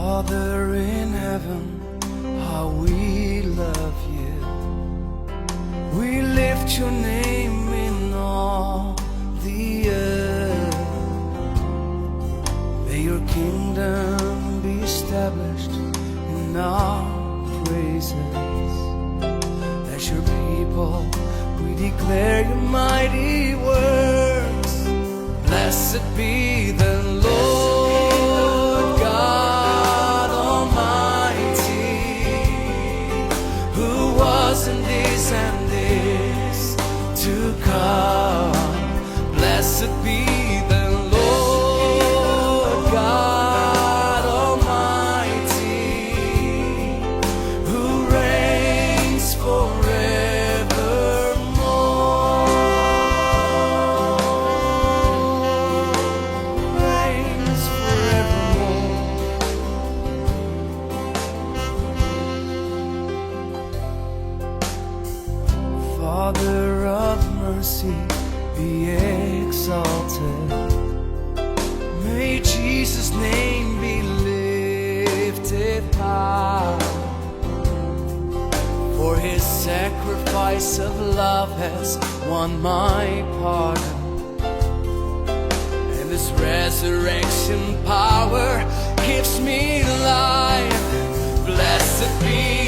Father in heaven, how we love you. We lift your name in all the earth. May your kingdom be established in our praises. As your people, we declare your mighty works. Blessed be the Lord God Almighty, who was and is to come. Blessed be the Lord God Almighty, who reigns forevermore. Reigns forevermore. Father of mercy, be exalted. May Jesus' name be lifted high. For his sacrifice of love has won my pardon, and his resurrection power gives me life. Blessed be